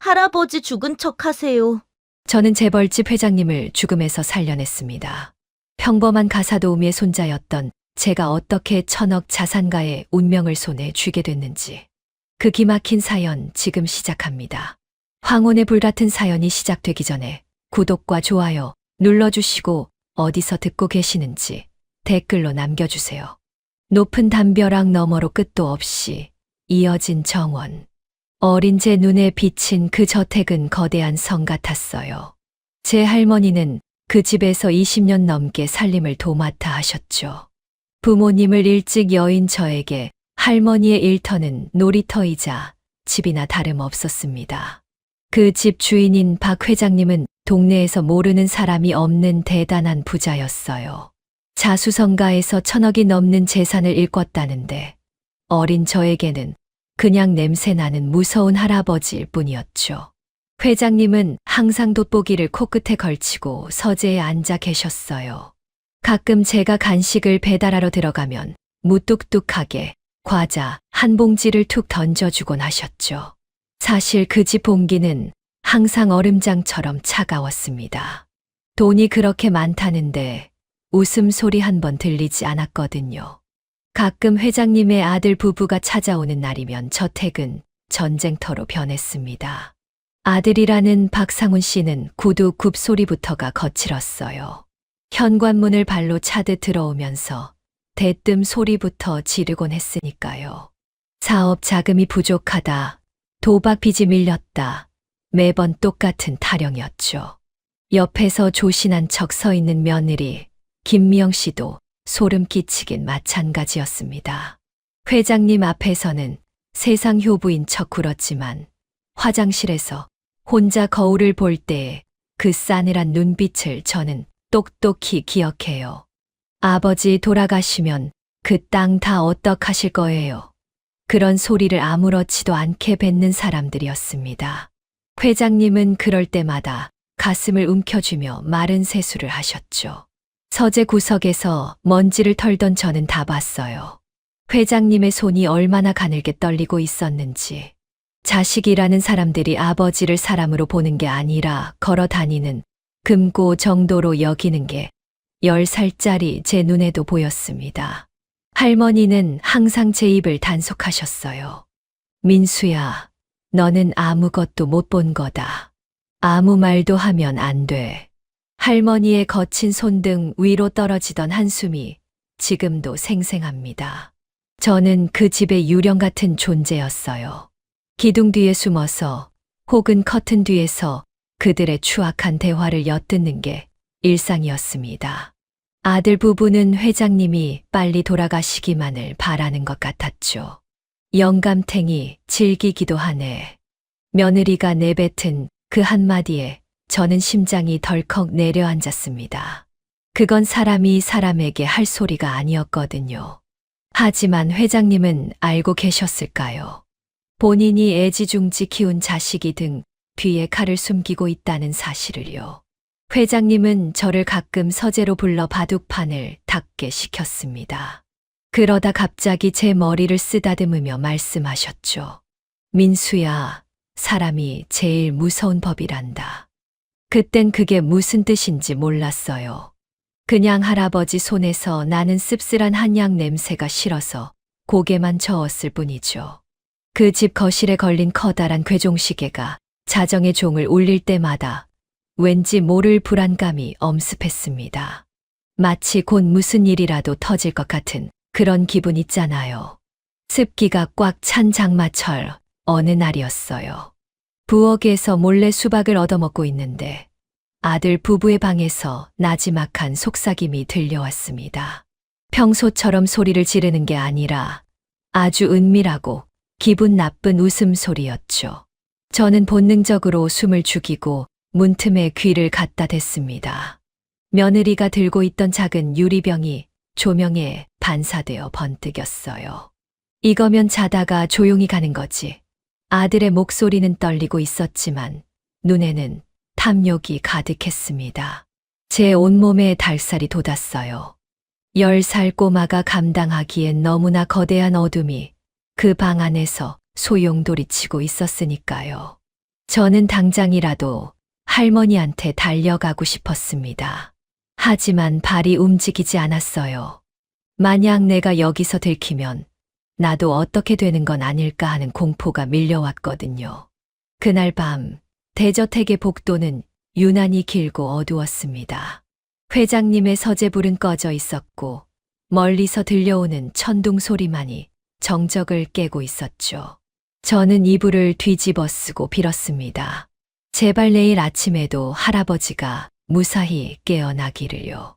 할아버지 죽은 척 하세요. 저는 재벌집 회장님을 죽음에서 살려냈습니다. 평범한 가사도우미의 손자였던 제가 어떻게 천억 자산가의 운명을 손에 쥐게 됐는지. 그 기막힌 사연 지금 시작합니다. 황혼의 불같은 사연이 시작되기 전에 구독과 좋아요 눌러주시고 어디서 듣고 계시는지 댓글로 남겨주세요. 높은 담벼락 너머로 끝도 없이 이어진 정원. 어린 제 눈에 비친 그 저택은 거대한 성 같았어요. 제 할머니는 그 집에서 20년 넘게 살림을 도맡아 하셨죠. 부모님을 일찍 여인 저에게 할머니의 일터는 놀이터이자 집이나 다름없었습니다. 그 집 주인인 박 회장님은 동네에서 모르는 사람이 없는 대단한 부자였어요. 자수성가에서 1,000억이 넘는 재산을 일궜다는데 어린 저에게는 그냥 냄새나는 무서운 할아버지일 뿐이었죠. 회장님은 항상 돋보기를 코끝에 걸치고 서재에 앉아 계셨어요. 가끔 제가 간식을 배달하러 들어가면 무뚝뚝하게 과자 한 봉지를 툭 던져주곤 하셨죠. 사실 그 집 공기는 항상 얼음장처럼 차가웠습니다. 돈이 그렇게 많다는데 웃음소리 한 번 들리지 않았거든요. 가끔 회장님의 아들 부부가 찾아오는 날이면 저택은 전쟁터로 변했습니다. 아들이라는 박상훈 씨는 구두 굽 소리부터가 거칠었어요. 현관문을 발로 차듯 들어오면서 대뜸 소리부터 지르곤 했으니까요. 사업 자금이 부족하다, 도박 빚이 밀렸다, 매번 똑같은 타령이었죠. 옆에서 조신한 척 서 있는 며느리 김미영 씨도 소름 끼치긴 마찬가지였습니다. 회장님 앞에서는 세상 효부인 척 굴었지만 화장실에서 혼자 거울을 볼 때의 그 싸늘한 눈빛을 저는 똑똑히 기억해요. 아버지 돌아가시면 그 땅 다 어떡하실 거예요. 그런 소리를 아무렇지도 않게 뱉는 사람들이었습니다. 회장님은 그럴 때마다 가슴을 움켜쥐며 마른 세수를 하셨죠. 서재 구석에서 먼지를 털던 저는 다 봤어요. 회장님의 손이 얼마나 가늘게 떨리고 있었는지. 자식이라는 사람들이 아버지를 사람으로 보는 게 아니라 걸어 다니는 금고 정도로 여기는 게 10살짜리 제 눈에도 보였습니다. 할머니는 항상 제 입을 단속하셨어요. 민수야, 너는 아무것도 못 본 거다. 아무 말도 하면 안 돼. 할머니의 거친 손등 위로 떨어지던 한숨이 지금도 생생합니다. 저는 그 집의 유령 같은 존재였어요. 기둥 뒤에 숨어서 혹은 커튼 뒤에서 그들의 추악한 대화를 엿듣는 게 일상이었습니다. 아들 부부는 회장님이 빨리 돌아가시기만을 바라는 것 같았죠. 영감탱이 즐기기도 하네. 며느리가 내뱉은 그 한마디에 저는 심장이 덜컥 내려앉았습니다. 그건 사람이 사람에게 할 소리가 아니었거든요. 하지만 회장님은 알고 계셨을까요? 본인이 애지중지 키운 자식이 등 뒤에 칼을 숨기고 있다는 사실을요. 회장님은 저를 가끔 서재로 불러 바둑판을 닦게 시켰습니다. 그러다 갑자기 제 머리를 쓰다듬으며 말씀하셨죠. 민수야, 사람이 제일 무서운 법이란다. 그땐 그게 무슨 뜻인지 몰랐어요. 그냥 할아버지 손에서 나는 씁쓸한 한약 냄새가 싫어서 고개만 저었을 뿐이죠. 그 집 거실에 걸린 커다란 괴종시계가 자정의 종을 울릴 때마다 왠지 모를 불안감이 엄습했습니다. 마치 곧 무슨 일이라도 터질 것 같은 그런 기분 있잖아요. 습기가 꽉 찬 장마철 어느 날이었어요. 부엌에서 몰래 수박을 얻어먹고 있는데 아들 부부의 방에서 나지막한 속삭임이 들려왔습니다. 평소처럼 소리를 지르는 게 아니라 아주 은밀하고 기분 나쁜 웃음소리였죠. 저는 본능적으로 숨을 죽이고 문틈에 귀를 갖다 댔습니다. 며느리가 들고 있던 작은 유리병이 조명에 반사되어 번뜩였어요. 이거면 자다가 조용히 가는 거지. 아들의 목소리는 떨리고 있었지만 눈에는 탐욕이 가득했습니다. 제 온몸에 달살이 돋았어요. 10살 꼬마가 감당하기엔 너무나 거대한 어둠이 그 방 안에서 소용돌이치고 있었으니까요. 저는 당장이라도 할머니한테 달려가고 싶었습니다. 하지만 발이 움직이지 않았어요. 만약 내가 여기서 들키면 나도 어떻게 되는 건 아닐까 하는 공포가 밀려왔거든요. 그날 밤 대저택의 복도는 유난히 길고 어두웠습니다. 회장님의 서재불은 꺼져 있었고 멀리서 들려오는 천둥 소리만이 정적을 깨고 있었죠. 저는 이불을 뒤집어 쓰고 빌었습니다. 제발 내일 아침에도 할아버지가 무사히 깨어나기를요.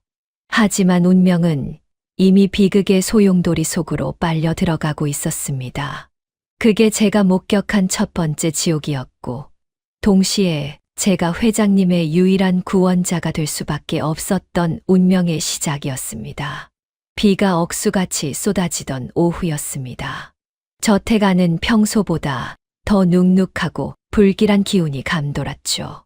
하지만 운명은 이미 비극의 소용돌이 속으로 빨려 들어가고 있었습니다. 그게 제가 목격한 첫 번째 지옥이었고, 동시에 제가 회장님의 유일한 구원자가 될 수밖에 없었던 운명의 시작이었습니다. 비가 억수같이 쏟아지던 오후였습니다. 저택 안은 평소보다 더 눅눅하고 불길한 기운이 감돌았죠.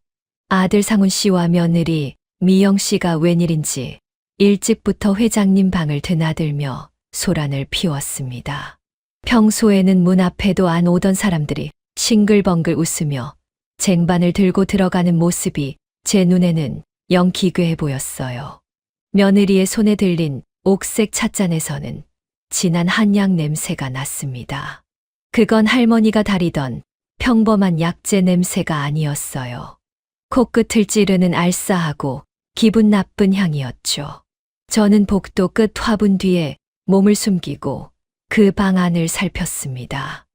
아들 상훈 씨와 며느리 미영 씨가 웬일인지 일찍부터 회장님 방을 드나들며 소란을 피웠습니다. 평소에는 문 앞에도 안 오던 사람들이 싱글벙글 웃으며 쟁반을 들고 들어가는 모습이 제 눈에는 영 기괴해 보였어요. 며느리의 손에 들린 옥색 찻잔에서는 진한 한약 냄새가 났습니다. 그건 할머니가 다리던 평범한 약재 냄새가 아니었어요. 코끝을 찌르는 알싸하고 기분 나쁜 향이었죠. 저는 복도 끝 화분 뒤에 몸을 숨기고 그 방 안을 살폈습니다.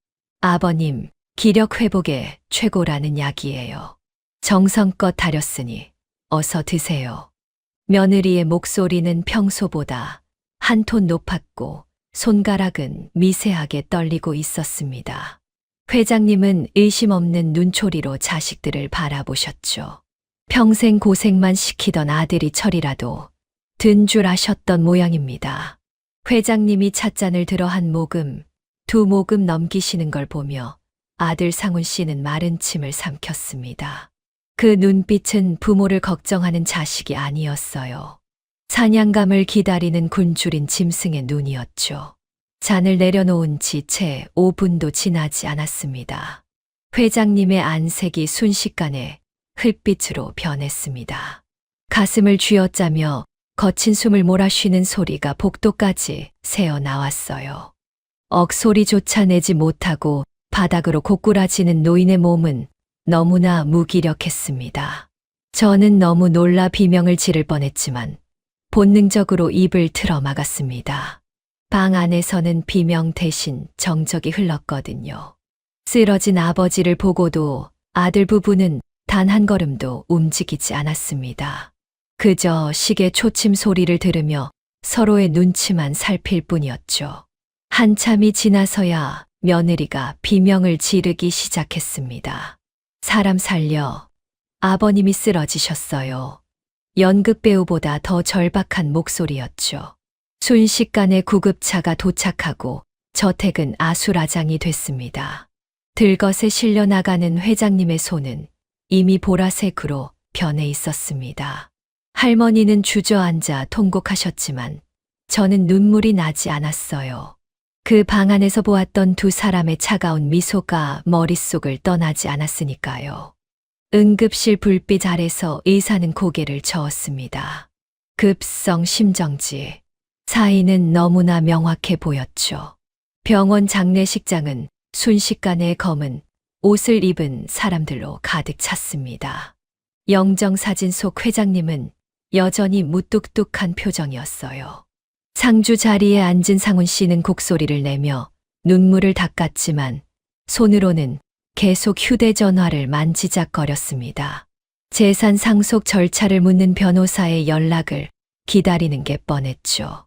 아버님, 기력 회복에 최고라는 약이에요. 정성껏 다렸으니 어서 드세요. 며느리의 목소리는 평소보다 한 톤 높았고 손가락은 미세하게 떨리고 있었습니다. 회장님은 의심 없는 눈초리로 자식들을 바라보셨죠. 평생 고생만 시키던 아들이 철이라도 든 줄 아셨던 모양입니다. 회장님이 찻잔을 들어 한 모금, 두 모금 넘기시는 걸 보며 아들 상훈 씨는 마른 침을 삼켰습니다. 그 눈빛은 부모를 걱정하는 자식이 아니었어요. 사냥감을 기다리는 굶주린 짐승의 눈이었죠. 잔을 내려놓은 지 채 5분도 지나지 않았습니다. 회장님의 안색이 순식간에 흙빛으로 변했습니다. 가슴을 쥐어짜며 거친 숨을 몰아쉬는 소리가 복도까지 새어 나왔어요. 억소리조차 내지 못하고 바닥으로 고꾸라지는 노인의 몸은 너무나 무기력했습니다. 저는 너무 놀라 비명을 지를 뻔했지만 본능적으로 입을 틀어 막았습니다. 방 안에서는 비명 대신 정적이 흘렀거든요. 쓰러진 아버지를 보고도 아들 부부는 단 한 걸음도 움직이지 않았습니다. 그저 시계 초침 소리를 들으며 서로의 눈치만 살필 뿐이었죠. 한참이 지나서야 며느리가 비명을 지르기 시작했습니다. 사람 살려. 아버님이 쓰러지셨어요. 연극 배우보다 더 절박한 목소리였죠. 순식간에 구급차가 도착하고 저택은 아수라장이 됐습니다. 들것에 실려 나가는 회장님의 손은 이미 보라색으로 변해 있었습니다. 할머니는 주저앉아 통곡하셨지만 저는 눈물이 나지 않았어요. 그 방 안에서 보았던 두 사람의 차가운 미소가 머릿속을 떠나지 않았으니까요. 응급실 불빛 아래서 의사는 고개를 저었습니다. 급성 심정지. 사인은 너무나 명확해 보였죠. 병원 장례식장은 순식간에 검은 옷을 입은 사람들로 가득 찼습니다. 영정사진 속 회장님은 여전히 무뚝뚝한 표정이었어요. 상주 자리에 앉은 상훈 씨는 곡소리를 내며 눈물을 닦았지만 손으로는 계속 휴대전화를 만지작거렸습니다. 재산 상속 절차를 묻는 변호사의 연락을 기다리는 게 뻔했죠.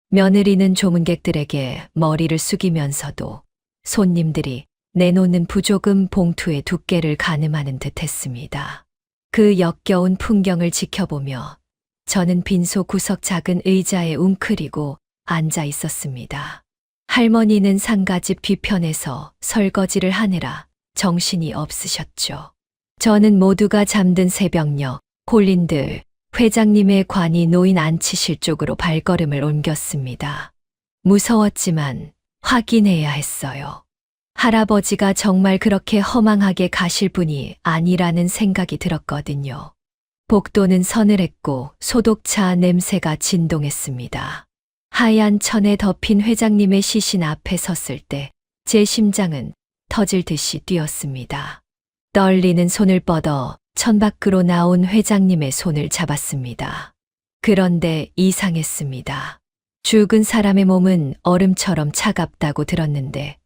며느리는 조문객들에게 머리를 숙이면서도 손님들이 내놓는 부조금 봉투의 두께를 가늠하는 듯 했습니다. 그 역겨운 풍경을 지켜보며 저는 빈소 구석 작은 의자에 웅크리고 앉아 있었습니다. 할머니는 상가집 뒤편에서 설거지를 하느라 정신이 없으셨죠. 저는 모두가 잠든 새벽녘 홀린들 회장님의 관이 놓인 안치실 쪽으로 발걸음을 옮겼습니다. 무서웠지만 확인해야 했어요. 할아버지가 정말 그렇게 허망하게 가실 분이 아니라는 생각이 들었거든요. 복도는 서늘했고 소독차 냄새가 진동했습니다. 하얀 천에 덮인 회장님의 시신 앞에 섰을 때 제 심장은 터질 듯이 뛰었습니다. 떨리는 손을 뻗어 천 밖으로 나온 회장님의 손을 잡았습니다. 그런데 이상했습니다. 죽은 사람의 몸은 얼음처럼 차갑다고 들었는데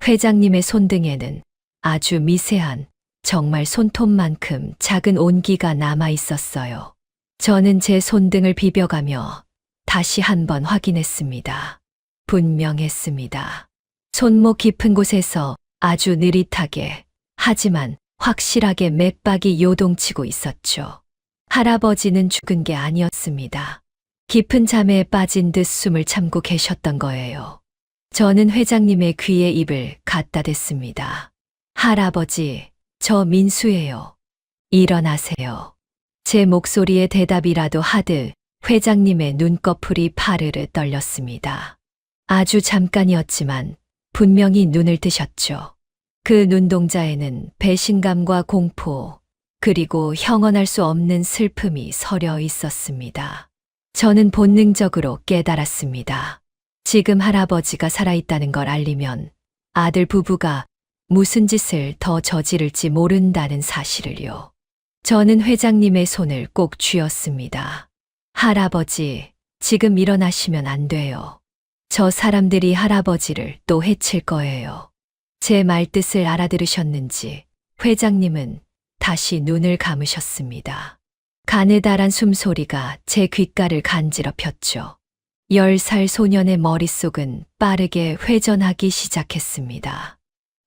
회장님의 손등에는 아주 미세한, 정말 손톱만큼 작은 온기가 남아 있었어요. 저는 제 손등을 비벼가며 다시 한번 확인했습니다. 분명했습니다. 손목 깊은 곳에서 아주 느릿하게, 하지만 확실하게 맥박이 요동치고 있었죠. 할아버지는 죽은 게 아니었습니다. 깊은 잠에 빠진 듯 숨을 참고 계셨던 거예요. 저는 회장님의 귀에 입을 갖다 댔습니다. 할아버지, 저 민수예요. 일어나세요. 제 목소리에 대답이라도 하듯 회장님의 눈꺼풀이 파르르 떨렸습니다. 아주 잠깐이었지만 분명히 눈을 뜨셨죠. 그 눈동자에는 배신감과 공포, 그리고 형언할 수 없는 슬픔이 서려 있었습니다. 저는 본능적으로 깨달았습니다. 지금 할아버지가 살아있다는 걸 알리면 아들 부부가 무슨 짓을 더 저지를지 모른다는 사실을요. 저는 회장님의 손을 꼭 쥐었습니다. 할아버지, 지금 일어나시면 안 돼요. 저 사람들이 할아버지를 또 해칠 거예요. 제 말뜻을 알아들으셨는지 회장님은 다시 눈을 감으셨습니다. 가느다란 숨소리가 제 귓가를 간지럽혔죠. 10살 소년의 머릿속은 빠르게 회전하기 시작했습니다.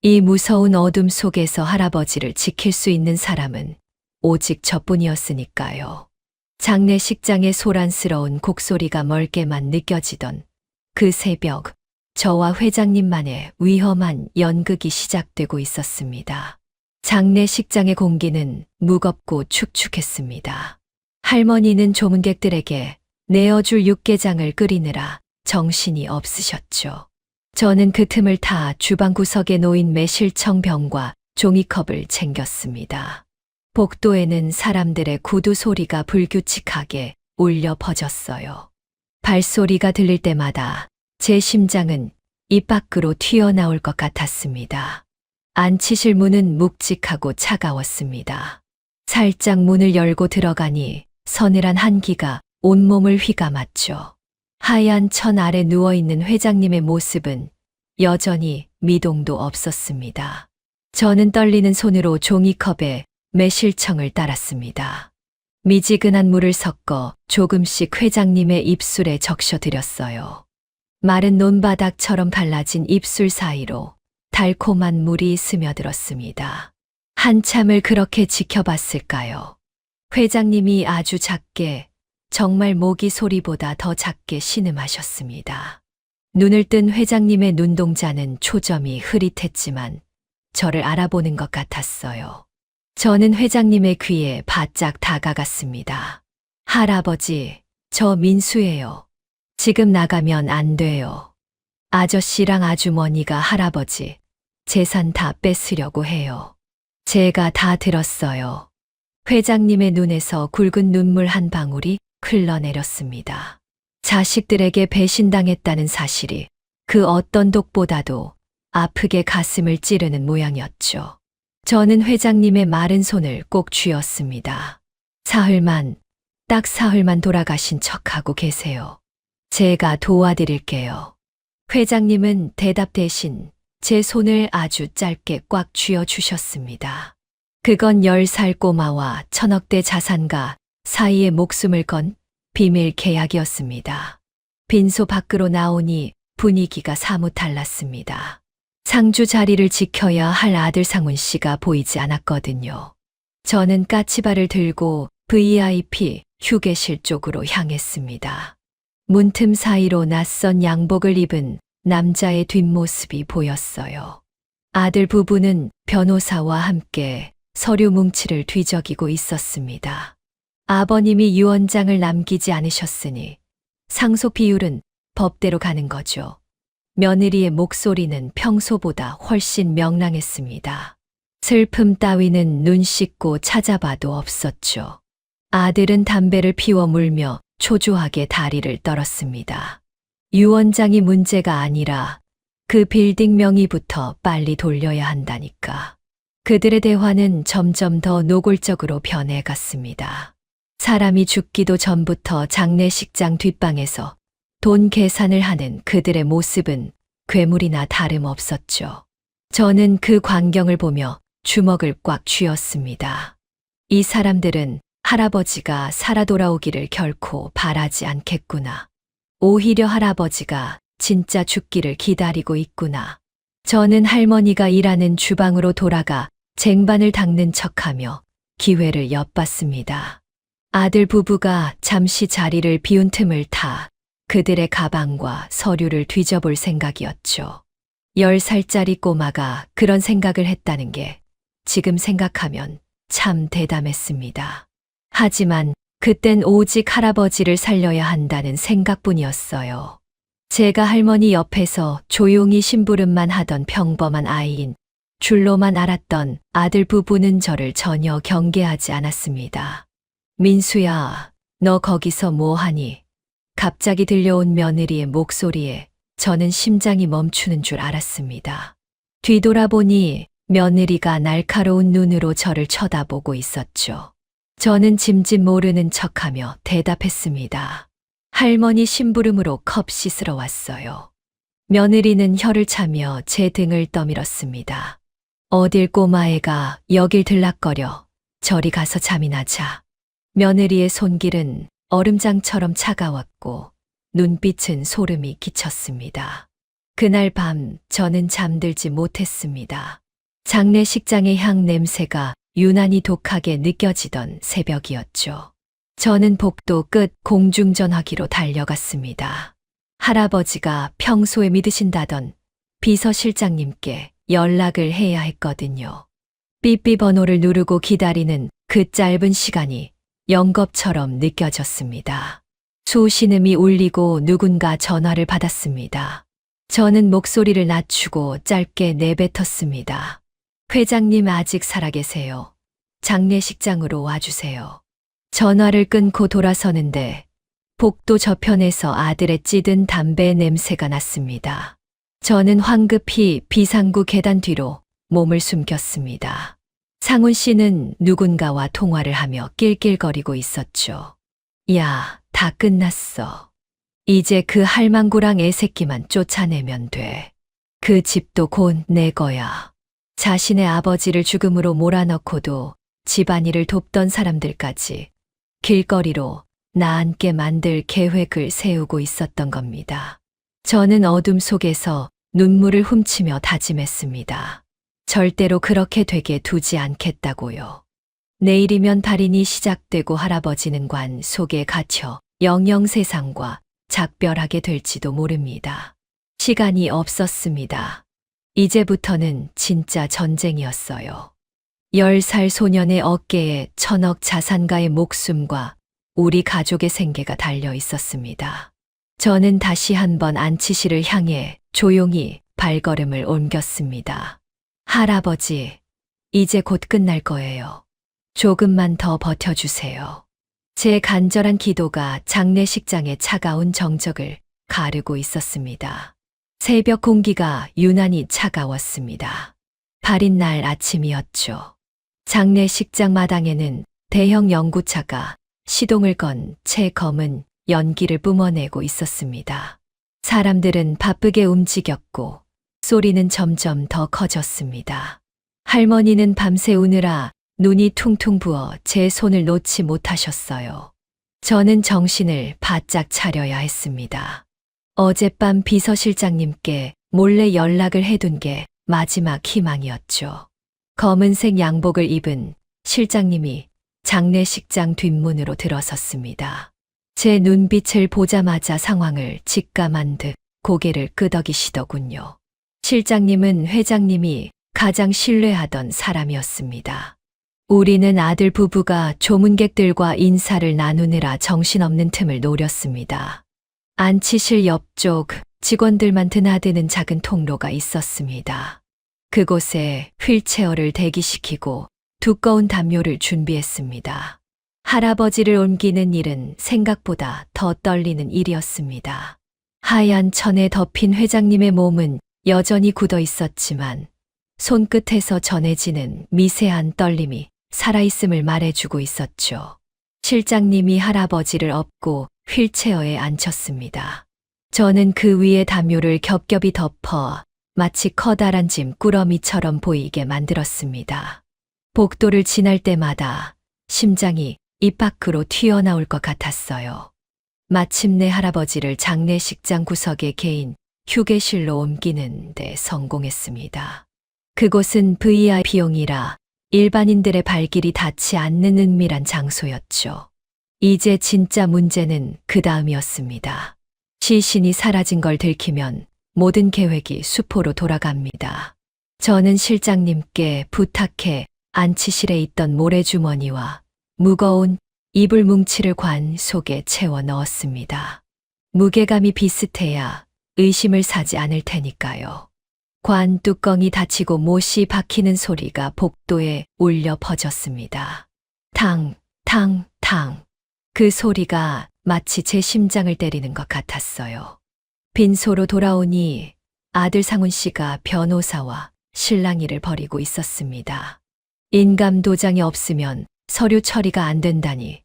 이 무서운 어둠 속에서 할아버지를 지킬 수 있는 사람은 오직 저뿐이었으니까요. 장례식장의 소란스러운 곡소리가 멀게만 느껴지던 그 새벽, 저와 회장님만의 위험한 연극이 시작되고 있었습니다. 장례식장의 공기는 무겁고 축축했습니다. 할머니는 조문객들에게 내어줄 육개장을 끓이느라 정신이 없으셨죠. 저는 그 틈을 타 주방 구석에 놓인 매실청 병과 종이컵을 챙겼습니다. 복도에는 사람들의 구두 소리가 불규칙하게 울려 퍼졌어요. 발소리가 들릴 때마다 제 심장은 입 밖으로 튀어나올 것 같았습니다. 안치실 문은 묵직하고 차가웠습니다. 살짝 문을 열고 들어가니 서늘한 한기가 온몸을 휘감았죠. 하얀 천 아래 누워있는 회장님의 모습은 여전히 미동도 없었습니다. 저는 떨리는 손으로 종이컵에 매실청을 따랐습니다. 미지근한 물을 섞어 조금씩 회장님의 입술에 적셔드렸어요. 마른 논바닥처럼 갈라진 입술 사이로 달콤한 물이 스며들었습니다. 한참을 그렇게 지켜봤을까요? 회장님이 아주 작게, 정말 모기 소리보다 더 작게 신음하셨습니다. 눈을 뜬 회장님의 눈동자는 초점이 흐릿했지만 저를 알아보는 것 같았어요. 저는 회장님의 귀에 바짝 다가갔습니다. 할아버지, 저 민수예요. 지금 나가면 안 돼요. 아저씨랑 아주머니가 할아버지 재산 다 뺏으려고 해요. 제가 다 들었어요. 회장님의 눈에서 굵은 눈물 한 방울이 흘러내렸습니다. 자식들에게 배신당했다는 사실이 그 어떤 독보다도 아프게 가슴을 찌르는 모양이었죠. 저는 회장님의 마른 손을 꼭 쥐었습니다. 사흘만, 딱 사흘만 돌아가신 척하고 계세요. 제가 도와드릴게요. 회장님은 대답 대신 제 손을 아주 짧게 꽉 쥐어주셨습니다. 그건 10살 꼬마와 1000억대 자산가 사이에 목숨을 건 비밀 계약이었습니다. 빈소 밖으로 나오니 분위기가 사뭇 달랐습니다. 상주 자리를 지켜야 할 아들 상훈 씨가 보이지 않았거든요. 저는 까치발을 들고 VIP 휴게실 쪽으로 향했습니다. 문틈 사이로 낯선 양복을 입은 남자의 뒷모습이 보였어요. 아들 부부는 변호사와 함께 서류 뭉치를 뒤적이고 있었습니다. 아버님이 유언장을 남기지 않으셨으니 상속 비율은 법대로 가는 거죠. 며느리의 목소리는 평소보다 훨씬 명랑했습니다. 슬픔 따위는 눈 씻고 찾아봐도 없었죠. 아들은 담배를 피워 물며 초조하게 다리를 떨었습니다. 유원장이 문제가 아니라 그 빌딩 명의부터 빨리 돌려야 한다니까. 그들의 대화는 점점 더 노골적으로 변해갔습니다. 사람이 죽기도 전부터 장례식장 뒷방에서 돈 계산을 하는 그들의 모습은 괴물이나 다름없었죠. 저는 그 광경을 보며 주먹을 꽉 쥐었습니다. 이 사람들은 할아버지가 살아 돌아오기를 결코 바라지 않겠구나. 오히려 할아버지가 진짜 죽기를 기다리고 있구나. 저는 할머니가 일하는 주방으로 돌아가 쟁반을 닦는 척하며 기회를 엿봤습니다. 아들 부부가 잠시 자리를 비운 틈을 타 그들의 가방과 서류를 뒤져볼 생각이었죠. 10살짜리 꼬마가 그런 생각을 했다는 게 지금 생각하면 참 대담했습니다. 하지만 그땐 오직 할아버지를 살려야 한다는 생각뿐이었어요. 제가 할머니 옆에서 조용히 심부름만 하던 평범한 아이인 줄로만 알았던 아들 부부는 저를 전혀 경계하지 않았습니다. 민수야, 너 거기서 뭐 하니? 갑자기 들려온 며느리의 목소리에 저는 심장이 멈추는 줄 알았습니다. 뒤돌아보니 며느리가 날카로운 눈으로 저를 쳐다보고 있었죠. 저는 짐짓 모르는 척하며 대답했습니다. 할머니 심부름으로 컵 씻으러 왔어요. 며느리는 혀를 차며 제 등을 떠밀었습니다. 어딜 꼬마애가 여길 들락거려. 저리 가서 잠이나 자. 며느리의 손길은 얼음장처럼 차가웠고 눈빛은 소름이 끼쳤습니다. 그날 밤 저는 잠들지 못했습니다. 장례식장의 향 냄새가 유난히 독하게 느껴지던 새벽이었죠. 저는 복도 끝 공중전화기로 달려갔습니다. 할아버지가 평소에 믿으신다던 비서실장님께 연락을 해야 했거든요. 삐삐 번호를 누르고 기다리는 그 짧은 시간이 영겁처럼 느껴졌습니다. 수신음이 울리고 누군가 전화를 받았습니다. 저는 목소리를 낮추고 짧게 내뱉었습니다. 회장님 아직 살아계세요. 장례식장으로 와주세요. 전화를 끊고 돌아서는데 복도 저편에서 아들의 찌든 담배 냄새가 났습니다. 저는 황급히 비상구 계단 뒤로 몸을 숨겼습니다. 상훈 씨는 누군가와 통화를 하며 낄낄거리고 있었죠. 야, 다 끝났어. 이제 그 할망구랑 애새끼만 쫓아내면 돼. 그 집도 곧 내 거야. 자신의 아버지를 죽음으로 몰아넣고도 집안일을 돕던 사람들까지 길거리로 나앉게 만들 계획을 세우고 있었던 겁니다. 저는 어둠 속에서 눈물을 훔치며 다짐했습니다. 절대로 그렇게 되게 두지 않겠다고요. 내일이면 발인이 시작되고 할아버지는 관 속에 갇혀 영영 세상과 작별하게 될지도 모릅니다. 시간이 없었습니다. 이제부터는 진짜 전쟁이었어요. 10살 소년의 어깨에 1000억 자산가의 목숨과 우리 가족의 생계가 달려 있었습니다. 저는 다시 한번 안치실을 향해 조용히 발걸음을 옮겼습니다. 할아버지, 이제 곧 끝날 거예요. 조금만 더 버텨주세요. 제 간절한 기도가 장례식장의 차가운 정적을 가르고 있었습니다. 새벽 공기가 유난히 차가웠습니다. 발인 날 아침이었죠. 장례식장 마당에는 대형 연구차가 시동을 건 채 검은 연기를 뿜어내고 있었습니다. 사람들은 바쁘게 움직였고 소리는 점점 더 커졌습니다. 할머니는 밤새 우느라 눈이 퉁퉁 부어 제 손을 놓지 못하셨어요. 저는 정신을 바짝 차려야 했습니다. 어젯밤 비서실장님께 몰래 연락을 해둔 게 마지막 희망이었죠. 검은색 양복을 입은 실장님이 장례식장 뒷문으로 들어섰습니다. 제 눈빛을 보자마자 상황을 직감한 듯 고개를 끄덕이시더군요. 실장님은 회장님이 가장 신뢰하던 사람이었습니다. 우리는 아들 부부가 조문객들과 인사를 나누느라 정신없는 틈을 노렸습니다. 안치실 옆쪽 직원들만 드나드는 작은 통로가 있었습니다. 그곳에 휠체어를 대기시키고 두꺼운 담요를 준비했습니다. 할아버지를 옮기는 일은 생각보다 더 떨리는 일이었습니다. 하얀 천에 덮인 회장님의 몸은 여전히 굳어 있었지만 손끝에서 전해지는 미세한 떨림이 살아있음을 말해주고 있었죠. 실장님이 할아버지를 업고 휠체어에 앉혔습니다. 저는 그 위에 담요를 겹겹이 덮어 마치 커다란 짐 꾸러미처럼 보이게 만들었습니다. 복도를 지날 때마다 심장이 입 밖으로 튀어나올 것 같았어요. 마침내 할아버지를 장례식장 구석의 개인 휴게실로 옮기는 데 성공했습니다. 그곳은 VIP용이라 일반인들의 발길이 닿지 않는 은밀한 장소였죠. 이제 진짜 문제는 그 다음이었습니다. 시신이 사라진 걸 들키면 모든 계획이 수포로 돌아갑니다. 저는 실장님께 부탁해 안치실에 있던 모래주머니와 무거운 이불 뭉치를 관 속에 채워 넣었습니다. 무게감이 비슷해야 의심을 사지 않을 테니까요. 관 뚜껑이 닫히고 못이 박히는 소리가 복도에 울려 퍼졌습니다. 탕, 탕, 탕. 그 소리가 마치 제 심장을 때리는 것 같았어요. 빈소로 돌아오니 아들 상훈 씨가 변호사와 실랑이를 벌이고 있었습니다. 인감 도장이 없으면 서류 처리가 안 된다니.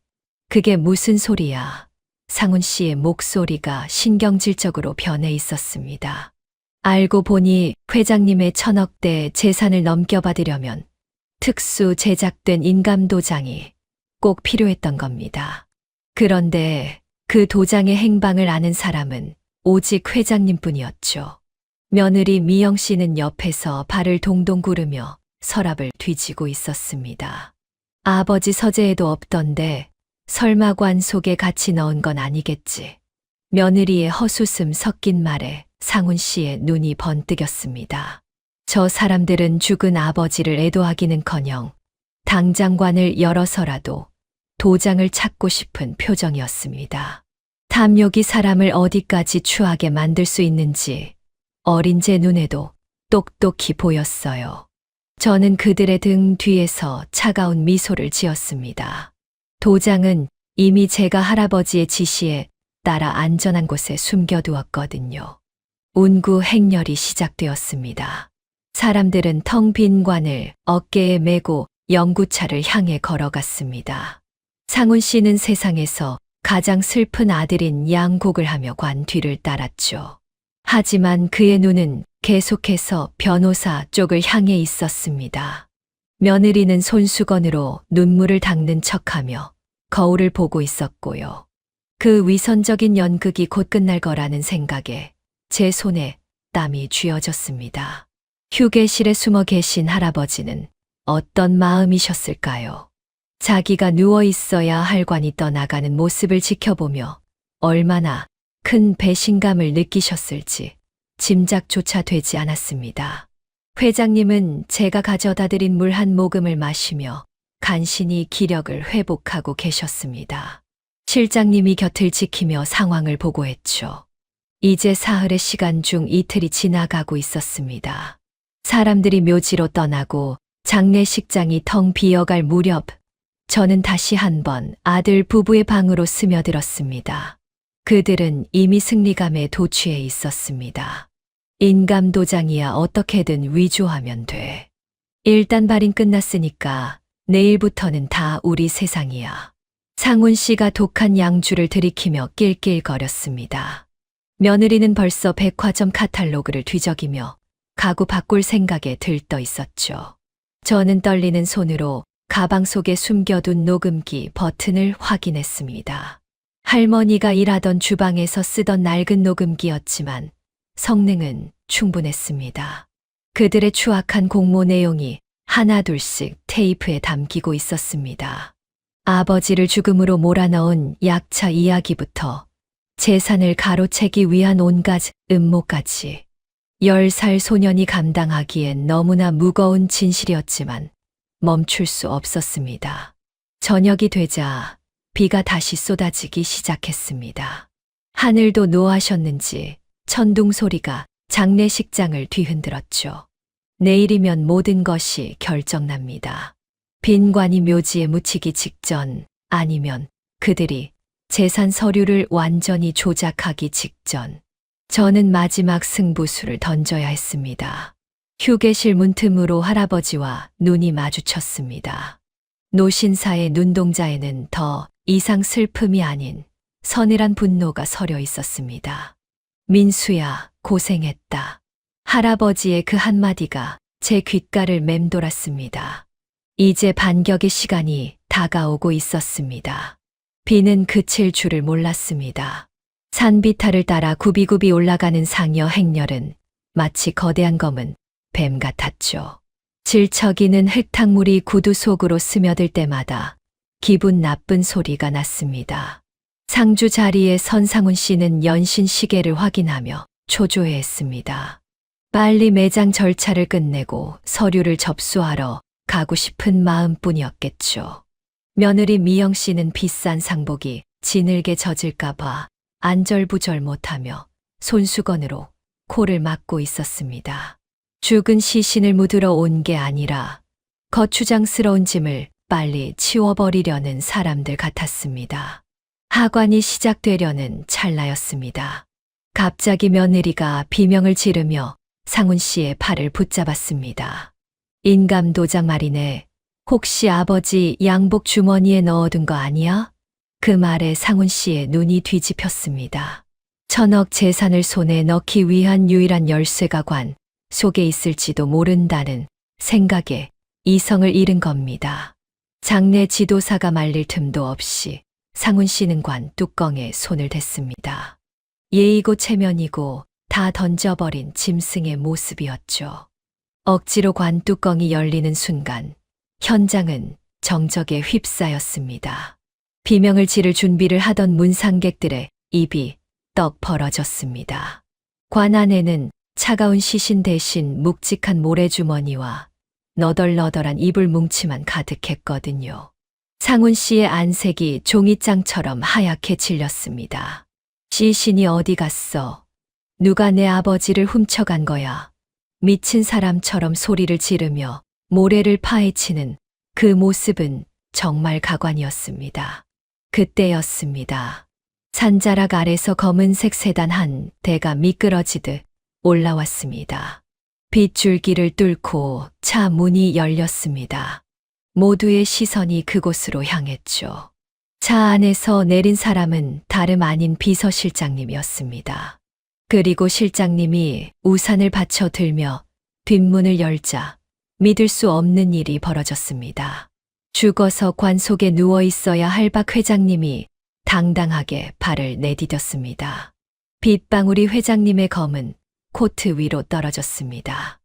그게 무슨 소리야? 상훈 씨의 목소리가 신경질적으로 변해 있었습니다. 알고 보니 회장님의 1,000억대 재산을 넘겨받으려면 특수 제작된 인감 도장이 꼭 필요했던 겁니다. 그런데 그 도장의 행방을 아는 사람은 오직 회장님뿐이었죠. 며느리 미영 씨는 옆에서 발을 동동 구르며 서랍을 뒤지고 있었습니다. 아버지 서재에도 없던데 설마 관 속에 같이 넣은 건 아니겠지. 며느리의 허수음 섞인 말에 상훈 씨의 눈이 번뜩였습니다. 저 사람들은 죽은 아버지를 애도하기는커녕 당장 관을 열어서라도 도장을 찾고 싶은 표정이었습니다. 탐욕이 사람을 어디까지 추하게 만들 수 있는지 어린 제 눈에도 똑똑히 보였어요. 저는 그들의 등 뒤에서 차가운 미소를 지었습니다. 도장은 이미 제가 할아버지의 지시에 따라 안전한 곳에 숨겨두었거든요. 운구 행렬이 시작되었습니다. 사람들은 텅 빈 관을 어깨에 메고 연구차를 향해 걸어갔습니다. 상훈 씨는 세상에서 가장 슬픈 아들인 양곡을 하며 관 뒤를 따랐죠. 하지만 그의 눈은 계속해서 변호사 쪽을 향해 있었습니다. 며느리는 손수건으로 눈물을 닦는 척하며 거울을 보고 있었고요. 그 위선적인 연극이 곧 끝날 거라는 생각에 제 손에 땀이 쥐어졌습니다. 휴게실에 숨어 계신 할아버지는 어떤 마음이셨을까요? 자기가 누워 있어야 할 관이 떠나가는 모습을 지켜보며 얼마나 큰 배신감을 느끼셨을지 짐작조차 되지 않았습니다. 회장님은 제가 가져다 드린 물 한 모금을 마시며 간신히 기력을 회복하고 계셨습니다. 실장님이 곁을 지키며 상황을 보고했죠. 이제 사흘의 시간 중 이틀이 지나가고 있었습니다. 사람들이 묘지로 떠나고 장례식장이 텅 비어갈 무렵 저는 다시 한번 아들 부부의 방으로 스며들었습니다. 그들은 이미 승리감에 도취해 있었습니다. 인감 도장이야 어떻게든 위조하면 돼. 일단 발인 끝났으니까 내일부터는 다 우리 세상이야. 상훈 씨가 독한 양주를 들이키며 낄낄거렸습니다. 며느리는 벌써 백화점 카탈로그를 뒤적이며 가구 바꿀 생각에 들떠 있었죠. 저는 떨리는 손으로 가방 속에 숨겨둔 녹음기 버튼을 확인했습니다. 할머니가 일하던 주방에서 쓰던 낡은 녹음기였지만 성능은 충분했습니다. 그들의 추악한 공모 내용이 하나둘씩 테이프에 담기고 있었습니다. 아버지를 죽음으로 몰아넣은 약차 이야기부터 재산을 가로채기 위한 온갖 음모까지 10살 소년이 감당하기엔 너무나 무거운 진실이었지만 멈출 수 없었습니다. 저녁이 되자 비가 다시 쏟아지기 시작했습니다. 하늘도 노하셨는지 천둥 소리가 장례식장을 뒤흔들었죠. 내일이면 모든 것이 결정납니다. 빈관이 묘지에 묻히기 직전, 아니면 그들이 재산 서류를 완전히 조작하기 직전. 저는 마지막 승부수를 던져야 했습니다. 휴게실 문틈으로 할아버지와 눈이 마주쳤습니다. 노신사의 눈동자에는 더 이상 슬픔이 아닌 서늘한 분노가 서려 있었습니다. 민수야, 고생했다. 할아버지의 그 한마디가 제 귓가를 맴돌았습니다. 이제 반격의 시간이 다가오고 있었습니다. 비는 그칠 줄을 몰랐습니다. 산비탈을 따라 굽이굽이 올라가는 상여 행렬은 마치 거대한 검은 뱀 같았죠. 질척이는 흙탕물이 구두 속으로 스며들 때마다 기분 나쁜 소리가 났습니다. 상주 자리에 선 상훈 씨는 연신 시계를 확인하며 초조해했습니다. 빨리 매장 절차를 끝내고 서류를 접수하러 가고 싶은 마음뿐이었겠죠. 며느리 미영 씨는 비싼 상복이 지늘게 젖을까봐 안절부절 못하며 손수건으로 코를 막고 있었습니다. 죽은 시신을 묻으러 온 게 아니라 거추장스러운 짐을 빨리 치워버리려는 사람들 같았습니다. 하관이 시작되려는 찰나였습니다. 갑자기 며느리가 비명을 지르며 상훈 씨의 팔을 붙잡았습니다. 인감도장 말이네. 혹시 아버지 양복 주머니에 넣어둔 거 아니야? 그 말에 상훈 씨의 눈이 뒤집혔습니다. 천억 재산을 손에 넣기 위한 유일한 열쇠가 관 속에 있을지도 모른다는 생각에 이성을 잃은 겁니다. 장례 지도사가 말릴 틈도 없이 상훈 씨는 관 뚜껑에 손을 댔습니다. 예이고 체면이고 다 던져버린 짐승의 모습이었죠. 억지로 관 뚜껑이 열리는 순간 현장은 정적에 휩싸였습니다. 비명을 지를 준비를 하던 문상객들의 입이 떡 벌어졌습니다. 관 안에는 차가운 시신 대신 묵직한 모래주머니와 너덜너덜한 이불 뭉치만 가득했거든요. 상훈 씨의 안색이 종이장처럼 하얗게 질렸습니다. 시신이 어디 갔어? 누가 내 아버지를 훔쳐간 거야? 미친 사람처럼 소리를 지르며 모래를 파헤치는 그 모습은 정말 가관이었습니다. 그때였습니다. 산자락 아래서 검은색 세단 한 대가 미끄러지듯 올라왔습니다. 빗줄기를 뚫고 차 문이 열렸습니다. 모두의 시선이 그곳으로 향했죠. 차 안에서 내린 사람은 다름 아닌 비서실장님이었습니다. 그리고 실장님이 우산을 받쳐 들며 뒷문을 열자 믿을 수 없는 일이 벌어졌습니다. 죽어서 관 속에 누워 있어야 할 박 회장님이 당당하게 발을 내디뎠습니다. 빗방울이 회장님의 검은 코트 위로 떨어졌습니다.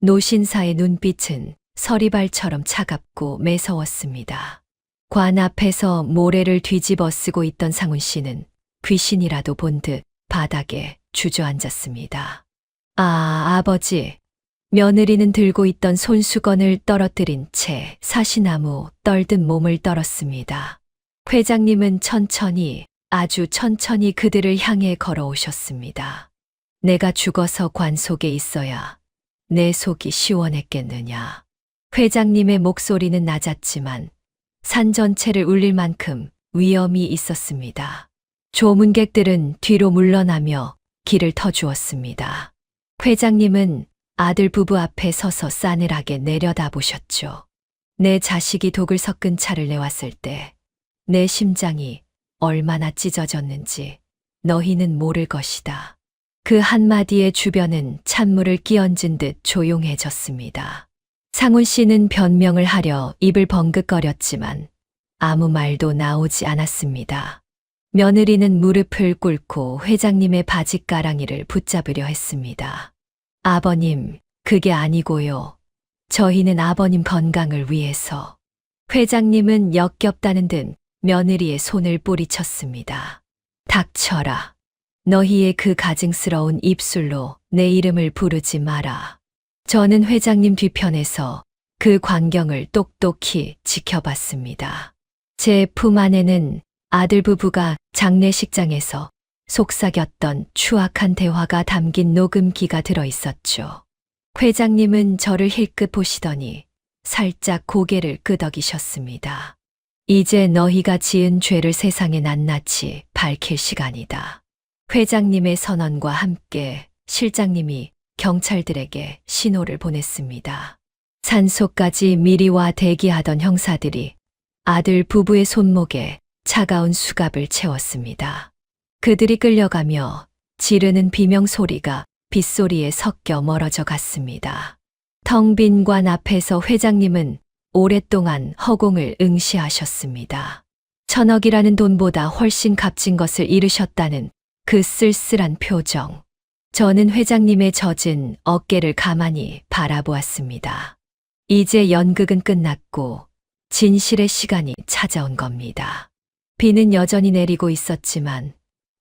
노신사의 눈빛은 서리발처럼 차갑고 매서웠습니다. 관 앞에서 모래를 뒤집어 쓰고 있던 상훈 씨는 귀신이라도 본 듯 바닥에 주저앉았습니다. 아버지. 며느리는 들고 있던 손수건을 떨어뜨린 채 사시나무 떨듯 몸을 떨었습니다. 회장님은 천천히, 아주 천천히 그들을 향해 걸어오셨습니다. 내가 죽어서 관 속에 있어야 내 속이 시원했겠느냐. 회장님의 목소리는 낮았지만 산 전체를 울릴 만큼 위험이 있었습니다. 조문객들은 뒤로 물러나며 길을 터주었습니다. 회장님은 아들 부부 앞에 서서 싸늘하게 내려다보셨죠. 내 자식이 독을 섞은 차를 내왔을 때 내 심장이 얼마나 찢어졌는지 너희는 모를 것이다. 그 한마디에 주변은 찬물을 끼얹은 듯 조용해졌습니다. 상훈 씨는 변명을 하려 입을 벙긋거렸지만 아무 말도 나오지 않았습니다. 며느리는 무릎을 꿇고 회장님의 바짓가랑이를 붙잡으려 했습니다. 아버님, 그게 아니고요. 저희는 아버님 건강을 위해서. 회장님은 역겹다는 듯 며느리의 손을 뿌리쳤습니다. 닥쳐라. 너희의 그 가증스러운 입술로 내 이름을 부르지 마라. 저는 회장님 뒤편에서 그 광경을 똑똑히 지켜봤습니다. 제 품 안에는 아들 부부가 장례식장에서 속삭였던 추악한 대화가 담긴 녹음기가 들어 있었죠. 회장님은 저를 힐끗 보시더니 살짝 고개를 끄덕이셨습니다. 이제 너희가 지은 죄를 세상에 낱낱이 밝힐 시간이다. 회장님의 선언과 함께 실장님이 경찰들에게 신호를 보냈습니다. 산소까지 미리 와 대기하던 형사들이 아들 부부의 손목에 차가운 수갑을 채웠습니다. 그들이 끌려가며 지르는 비명 소리가 빗소리에 섞여 멀어져 갔습니다. 텅 빈 관 앞에서 회장님은 오랫동안 허공을 응시하셨습니다. 1,000억이라는 돈보다 훨씬 값진 것을 잃으셨다는 그 쓸쓸한 표정. 저는 회장님의 젖은 어깨를 가만히 바라보았습니다. 이제 연극은 끝났고 진실의 시간이 찾아온 겁니다. 비는 여전히 내리고 있었지만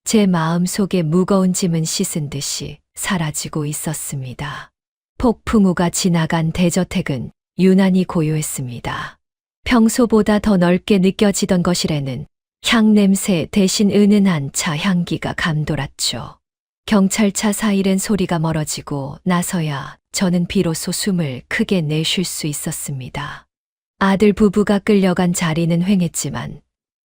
제 마음 속에 무거운 짐은 씻은 듯이 사라지고 있었습니다. 폭풍우가 지나간 대저택은 유난히 고요했습니다. 평소보다 더 넓게 느껴지던 거실에는 향냄새 대신 은은한 차 향기가 감돌았죠. 경찰차 사이렌 소리가 멀어지고 나서야 저는 비로소 숨을 크게 내쉴 수 있었습니다. 아들 부부가 끌려간 자리는 휑했지만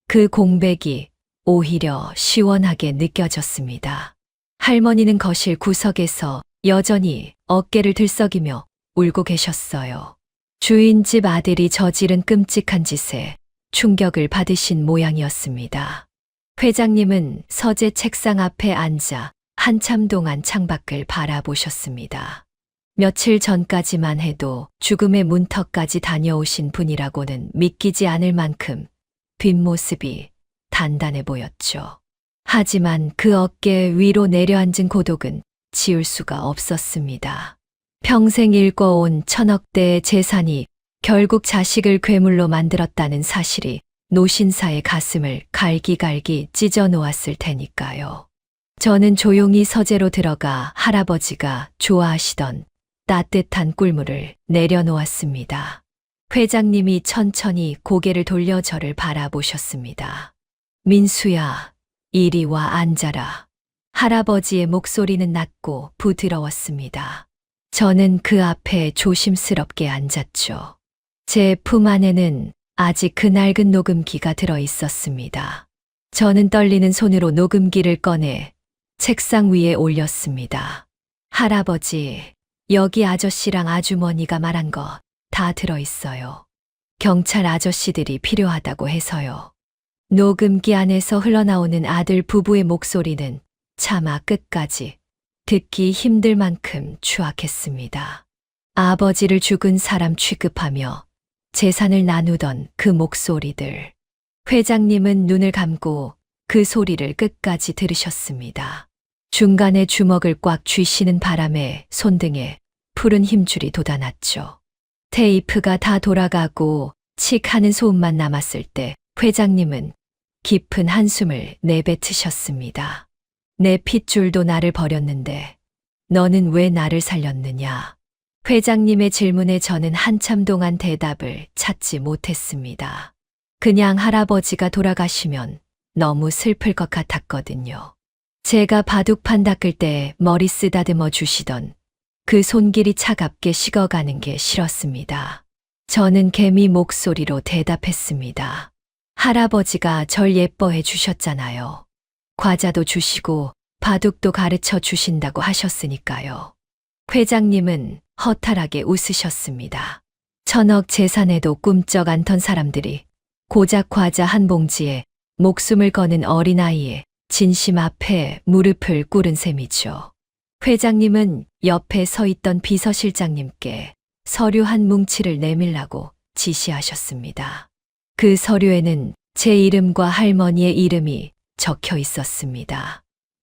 그 공백이 오히려 시원하게 느껴졌습니다. 할머니는 거실 구석에서 여전히 어깨를 들썩이며 울고 계셨어요. 주인집 아들이 저지른 끔찍한 짓에 충격을 받으신 모양이었습니다. 회장님은 서재 책상 앞에 앉아 한참 동안 창밖을 바라보셨습니다. 며칠 전까지만 해도 죽음의 문턱까지 다녀오신 분이라고는 믿기지 않을 만큼 뒷모습이 단단해 보였죠. 하지만 그 어깨 위로 내려앉은 고독은 지울 수가 없었습니다. 평생 일궈온 1,000억대의 재산이 결국 자식을 괴물로 만들었다는 사실이 노신사의 가슴을 갈기갈기 찢어 놓았을 테니까요. 저는 조용히 서재로 들어가 할아버지가 좋아하시던 따뜻한 꿀물을 내려놓았습니다. 회장님이 천천히 고개를 돌려 저를 바라보셨습니다. 민수야, 이리 와 앉아라. 할아버지의 목소리는 낮고 부드러웠습니다. 저는 그 앞에 조심스럽게 앉았죠. 제 품 안에는 아직 그 낡은 녹음기가 들어 있었습니다. 저는 떨리는 손으로 녹음기를 꺼내 책상 위에 올렸습니다. 할아버지, 여기 아저씨랑 아주머니가 말한 거 다 들어 있어요. 경찰 아저씨들이 필요하다고 해서요. 녹음기 안에서 흘러나오는 아들 부부의 목소리는 차마 끝까지 듣기 힘들 만큼 추악했습니다. 아버지를 죽은 사람 취급하며 재산을 나누던 그 목소리들. 회장님은 눈을 감고 그 소리를 끝까지 들으셨습니다. 중간에 주먹을 꽉 쥐시는 바람에 손등에 푸른 힘줄이 돋아났죠. 테이프가 다 돌아가고 칙 하는 소음만 남았을 때 회장님은 깊은 한숨을 내뱉으셨습니다. 내 핏줄도 나를 버렸는데 너는 왜 나를 살렸느냐? 회장님의 질문에 저는 한참 동안 대답을 찾지 못했습니다. 그냥 할아버지가 돌아가시면 너무 슬플 것 같았거든요. 제가 바둑판 닦을 때 머리 쓰다듬어 주시던 그 손길이 차갑게 식어가는 게 싫었습니다. 저는 개미 목소리로 대답했습니다. 할아버지가 절 예뻐해 주셨잖아요. 과자도 주시고 바둑도 가르쳐 주신다고 하셨으니까요. 회장님은 허탈하게 웃으셨습니다. 1,000억 재산에도 꿈쩍 않던 사람들이 고작 과자 한 봉지에 목숨을 거는 어린아이의 진심 앞에 무릎을 꿇은 셈이죠. 회장님은 옆에 서 있던 비서실장님께 서류 한 뭉치를 내밀라고 지시하셨습니다. 그 서류에는 제 이름과 할머니의 이름이 적혀 있었습니다.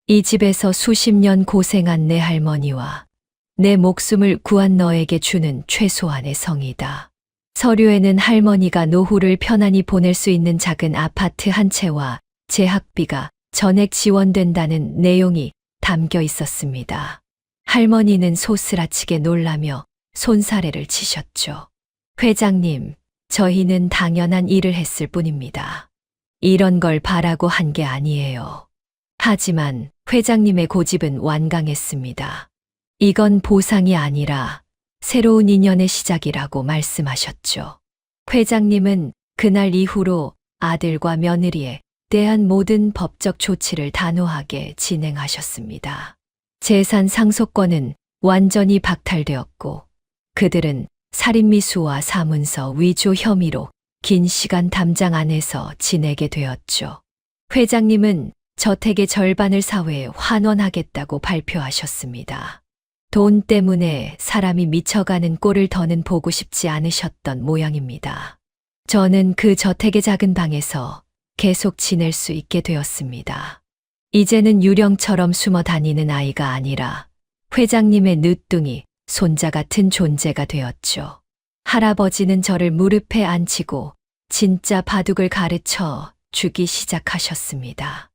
이 집에서 수십 년 고생한 내 할머니와 내 목숨을 구한 너에게 주는 최소한의 성이다. 서류에는 할머니가 노후를 편안히 보낼 수 있는 작은 아파트 한 채와 제 학비가 전액 지원된다는 내용이 담겨 있었습니다. 할머니는 소스라치게 놀라며 손사래를 치셨죠. 회장님, 저희는 당연한 일을 했을 뿐입니다. 이런 걸 바라고 한 게 아니에요. 하지만 회장님의 고집은 완강했습니다. 이건 보상이 아니라 새로운 인연의 시작이라고 말씀하셨죠. 회장님은 그날 이후로 아들과 며느리에 대한 모든 법적 조치를 단호하게 진행하셨습니다. 재산 상속권은 완전히 박탈되었고 그들은 살인미수와 사문서 위조 혐의로 긴 시간 담장 안에서 지내게 되었죠. 회장님은 저택의 절반을 사회에 환원하겠다고 발표하셨습니다. 돈 때문에 사람이 미쳐가는 꼴을 더는 보고 싶지 않으셨던 모양입니다. 저는 그 저택의 작은 방에서 계속 지낼 수 있게 되었습니다. 이제는 유령처럼 숨어 다니는 아이가 아니라 회장님의 늦둥이 손자 같은 존재가 되었죠. 할아버지는 저를 무릎에 앉히고 진짜 바둑을 가르쳐 주기 시작하셨습니다.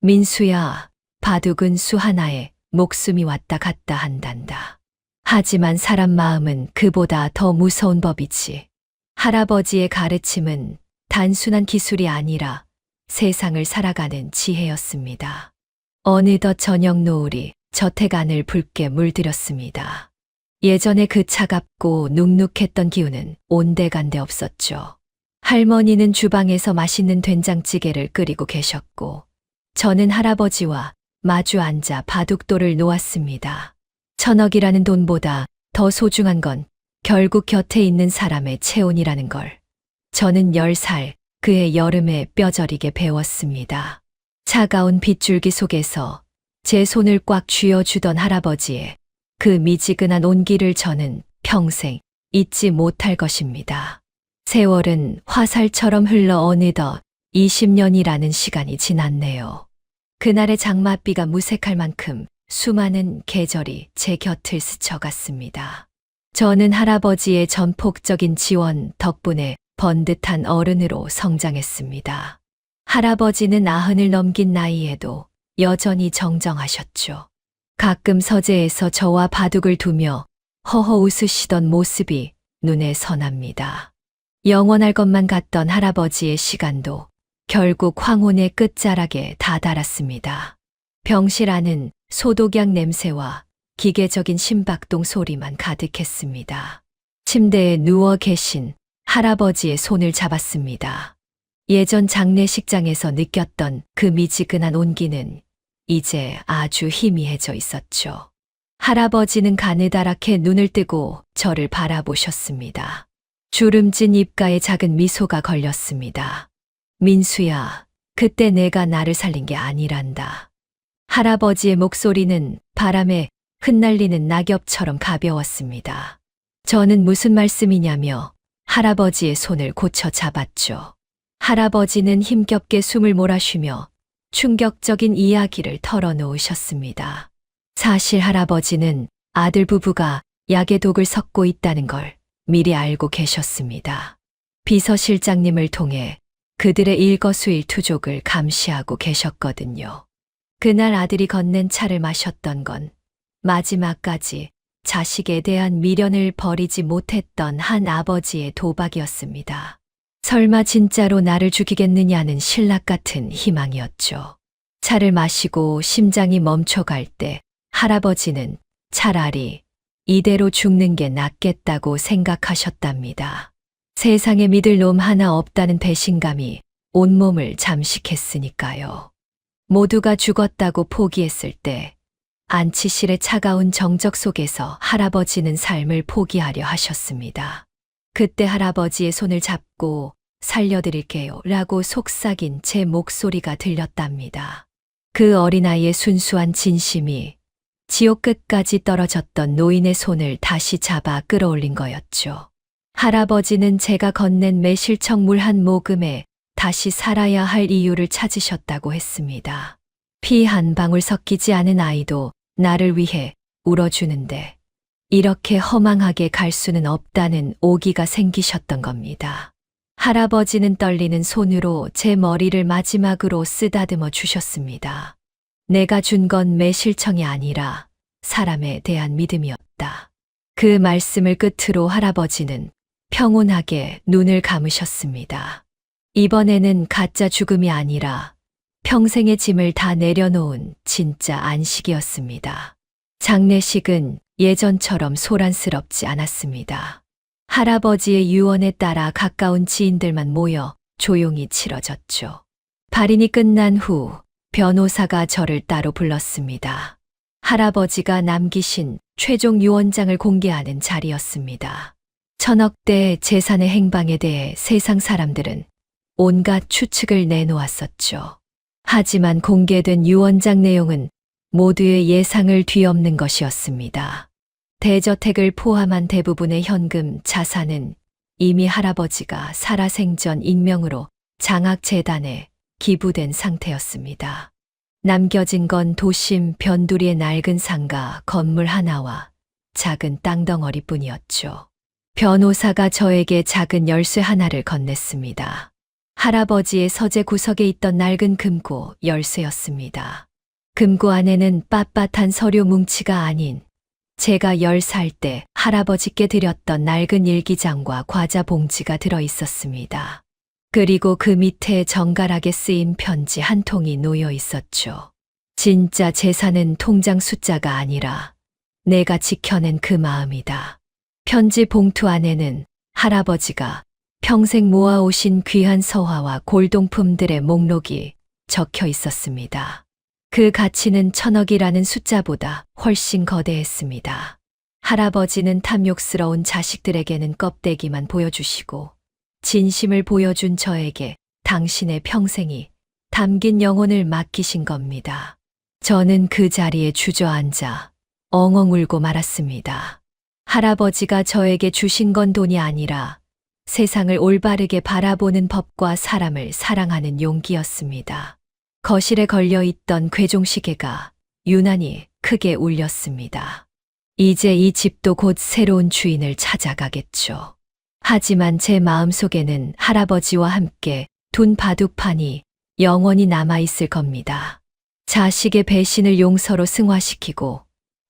민수야, 바둑은 수 하나에 목숨이 왔다 갔다 한단다. 하지만 사람 마음은 그보다 더 무서운 법이지. 할아버지의 가르침은 단순한 기술이 아니라 세상을 살아가는 지혜였습니다. 어느덧 저녁 노을이 저택 안을 붉게 물들였습니다. 예전에 그 차갑고 눅눅했던 기운은 온데간데 없었죠. 할머니는 주방에서 맛있는 된장찌개를 끓이고 계셨고 저는 할아버지와 마주 앉아 바둑돌을 놓았습니다. 1,000억이라는 돈보다 더 소중한 건 결국 곁에 있는 사람의 체온이라는 걸 저는 10살 그의 여름에 뼈저리게 배웠습니다. 차가운 빗줄기 속에서 제 손을 꽉 쥐어주던 할아버지의 그 미지근한 온기를 저는 평생 잊지 못할 것입니다. 세월은 화살처럼 흘러 어느덧 20년이라는 시간이 지났네요. 그날의 장맛비가 무색할 만큼 수많은 계절이 제 곁을 스쳐갔습니다. 저는 할아버지의 전폭적인 지원 덕분에 번듯한 어른으로 성장했습니다. 할아버지는 90을 넘긴 나이에도 여전히 정정하셨죠. 가끔 서재에서 저와 바둑을 두며 허허 웃으시던 모습이 눈에 선합니다. 영원할 것만 같던 할아버지의 시간도 결국 황혼의 끝자락에 다다랐습니다. 병실 안은 소독약 냄새와 기계적인 심박동 소리만 가득했습니다. 침대에 누워 계신 할아버지의 손을 잡았습니다. 예전 장례식장에서 느꼈던 그 미지근한 온기는 이제 아주 희미해져 있었죠. 할아버지는 가느다랗게 눈을 뜨고 저를 바라보셨습니다. 주름진 입가에 작은 미소가 걸렸습니다. 민수야, 그때 내가 나를 살린 게 아니란다. 할아버지의 목소리는 바람에 흩날리는 낙엽처럼 가벼웠습니다. 저는 무슨 말씀이냐며 할아버지의 손을 고쳐 잡았죠. 할아버지는 힘겹게 숨을 몰아쉬며 충격적인 이야기를 털어놓으셨습니다. 사실 할아버지는 아들 부부가 약의 독을 섞고 있다는 걸 미리 알고 계셨습니다. 비서실장님을 통해 그들의 일거수일투족을 감시하고 계셨거든요. 그날 아들이 건넨 차를 마셨던 건 마지막까지 자식에 대한 미련을 버리지 못했던 한 아버지의 도박이었습니다. 설마 진짜로 나를 죽이겠느냐는 신락 같은 희망이었죠. 차를 마시고 심장이 멈춰갈 때 할아버지는 차라리 이대로 죽는 게 낫겠다고 생각하셨답니다. 세상에 믿을 놈 하나 없다는 배신감이 온몸을 잠식했으니까요. 모두가 죽었다고 포기했을 때 안치실의 차가운 정적 속에서 할아버지는 삶을 포기하려 하셨습니다. 그때 할아버지의 손을 잡고 살려드릴게요 라고 속삭인 제 목소리가 들렸답니다. 그 어린아이의 순수한 진심이 지옥 끝까지 떨어졌던 노인의 손을 다시 잡아 끌어올린 거였죠. 할아버지는 제가 건넨 매실청 물 한 모금에 다시 살아야 할 이유를 찾으셨다고 했습니다. 피 한 방울 섞이지 않은 아이도 나를 위해 울어주는데 이렇게 허망하게 갈 수는 없다는 오기가 생기셨던 겁니다. 할아버지는 떨리는 손으로 제 머리를 마지막으로 쓰다듬어 주셨습니다. 내가 준 건 매실청이 아니라 사람에 대한 믿음이었다. 그 말씀을 끝으로 할아버지는 평온하게 눈을 감으셨습니다. 이번에는 가짜 죽음이 아니라 평생의 짐을 다 내려놓은 진짜 안식이었습니다. 장례식은 예전처럼 소란스럽지 않았습니다. 할아버지의 유언에 따라 가까운 지인들만 모여 조용히 치러졌죠. 발인이 끝난 후 변호사가 저를 따로 불렀습니다. 할아버지가 남기신 최종 유언장을 공개하는 자리였습니다. 천억대 재산의 행방에 대해 세상 사람들은 온갖 추측을 내놓았었죠. 하지만 공개된 유언장 내용은 모두의 예상을 뒤엎는 것이었습니다. 대저택을 포함한 대부분의 현금 자산은 이미 할아버지가 살아생전 익명으로 장학재단에 기부된 상태였습니다. 남겨진 건 도심 변두리의 낡은 상가 건물 하나와 작은 땅덩어리 뿐이었죠. 변호사가 저에게 작은 열쇠 하나를 건넸습니다. 할아버지의 서재 구석에 있던 낡은 금고 열쇠였습니다. 금고 안에는 빳빳한 서류 뭉치가 아닌 제가 10살 때 할아버지께 드렸던 낡은 일기장과 과자 봉지가 들어 있었습니다. 그리고 그 밑에 정갈하게 쓰인 편지 한 통이 놓여 있었죠. 진짜 재산은 통장 숫자가 아니라 내가 지켜낸 그 마음이다. 편지 봉투 안에는 할아버지가 평생 모아오신 귀한 서화와 골동품들의 목록이 적혀 있었습니다. 그 가치는 1000억이라는 숫자보다 훨씬 거대했습니다. 할아버지는 탐욕스러운 자식들에게는 껍데기만 보여주시고 진심을 보여준 저에게 당신의 평생이 담긴 영혼을 맡기신 겁니다. 저는 그 자리에 주저앉아 엉엉 울고 말았습니다. 할아버지가 저에게 주신 건 돈이 아니라 세상을 올바르게 바라보는 법과 사람을 사랑하는 용기였습니다. 거실에 걸려있던 괴종시계가 유난히 크게 울렸습니다. 이제 이 집도 곧 새로운 주인을 찾아가겠죠. 하지만 제 마음속에는 할아버지와 함께 둔 바둑판이 영원히 남아있을 겁니다. 자식의 배신을 용서로 승화시키고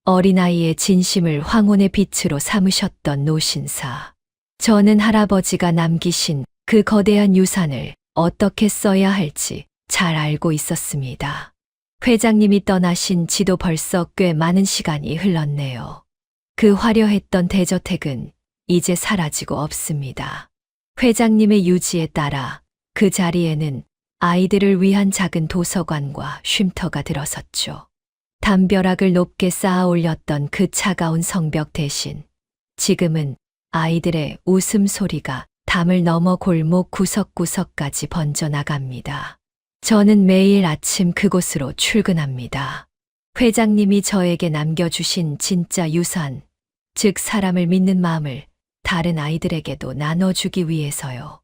어린아이의 진심을 황혼의 빛으로 삼으셨던 노신사. 저는 할아버지가 남기신 그 거대한 유산을 어떻게 써야 할지 잘 알고 있었습니다. 회장님이 떠나신 지도 벌써 꽤 많은 시간이 흘렀네요. 그 화려했던 대저택은 이제 사라지고 없습니다. 회장님의 유지에 따라 그 자리에는 아이들을 위한 작은 도서관과 쉼터가 들어섰죠. 담벼락을 높게 쌓아 올렸던 그 차가운 성벽 대신 지금은 아이들의 웃음소리가 담을 넘어 골목 구석구석까지 번져나갑니다. 저는 매일 아침 그곳으로 출근합니다. 회장님이 저에게 남겨주신 진짜 유산, 즉 사람을 믿는 마음을 다른 아이들에게도 나눠주기 위해서요.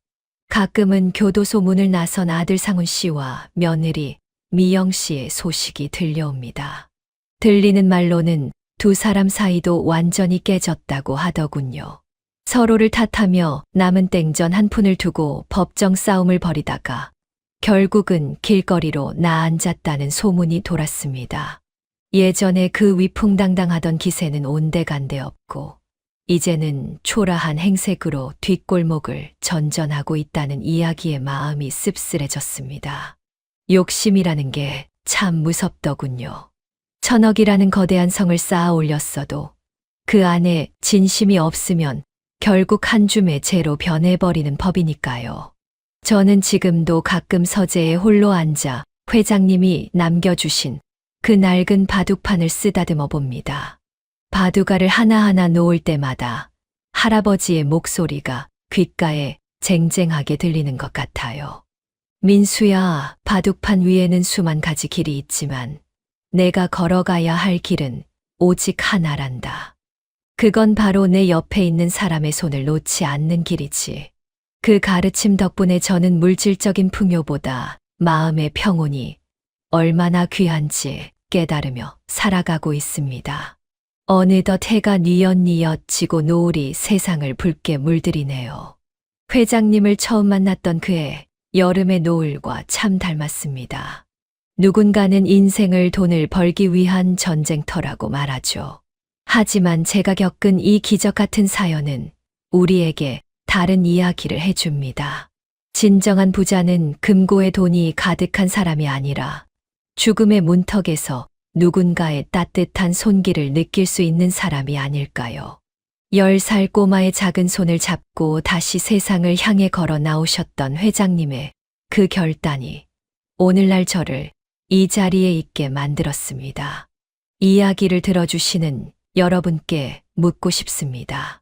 가끔은 교도소 문을 나선 아들 상훈 씨와 며느리 미영 씨의 소식이 들려옵니다. 들리는 말로는 두 사람 사이도 완전히 깨졌다고 하더군요. 서로를 탓하며 남은 땡전 한 푼을 두고 법정 싸움을 벌이다가 결국은 길거리로 나앉았다는 소문이 돌았습니다. 예전에 그 위풍당당하던 기세는 온데간데 없고 이제는 초라한 행색으로 뒷골목을 전전하고 있다는 이야기에 마음이 씁쓸해졌습니다. 욕심이라는 게 참 무섭더군요. 1000억이라는 거대한 성을 쌓아 올렸어도 그 안에 진심이 없으면 결국 한 줌의 재로 변해버리는 법이니까요. 저는 지금도 가끔 서재에 홀로 앉아 회장님이 남겨주신 그 낡은 바둑판을 쓰다듬어 봅니다. 바둑알을 하나하나 놓을 때마다 할아버지의 목소리가 귓가에 쟁쟁하게 들리는 것 같아요. 민수야, 바둑판 위에는 수만 가지 길이 있지만 내가 걸어가야 할 길은 오직 하나란다. 그건 바로 내 옆에 있는 사람의 손을 놓지 않는 길이지. 그 가르침 덕분에 저는 물질적인 풍요보다 마음의 평온이 얼마나 귀한지 깨달으며 살아가고 있습니다. 어느덧 해가 뉘엿뉘엿 지고 노을이 세상을 붉게 물들이네요. 회장님을 처음 만났던 그해 여름의 노을과 참 닮았습니다. 누군가는 인생을 돈을 벌기 위한 전쟁터라고 말하죠. 하지만 제가 겪은 이 기적 같은 사연은 우리에게 다른 이야기를 해줍니다. 진정한 부자는 금고에 돈이 가득한 사람이 아니라 죽음의 문턱에서 누군가의 따뜻한 손길을 느낄 수 있는 사람이 아닐까요? 10살 꼬마의 작은 손을 잡고 다시 세상을 향해 걸어 나오셨던 회장님의 그 결단이 오늘날 저를 이 자리에 있게 만들었습니다. 이야기를 들어주시는 여러분께 묻고 싶습니다.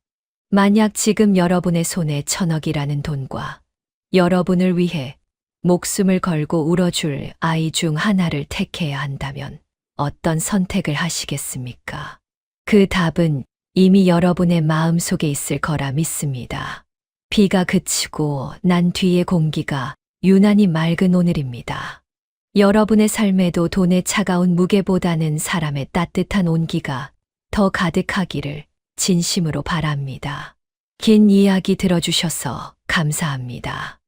만약 지금 여러분의 손에 1,000억이라는 돈과 여러분을 위해 목숨을 걸고 울어줄 아이 중 하나를 택해야 한다면 어떤 선택을 하시겠습니까? 그 답은 이미 여러분의 마음 속에 있을 거라 믿습니다. 비가 그치고 난 뒤의 공기가 유난히 맑은 오늘입니다. 여러분의 삶에도 돈의 차가운 무게보다는 사람의 따뜻한 온기가 더 가득하기를 진심으로 바랍니다. 긴 이야기 들어주셔서 감사합니다.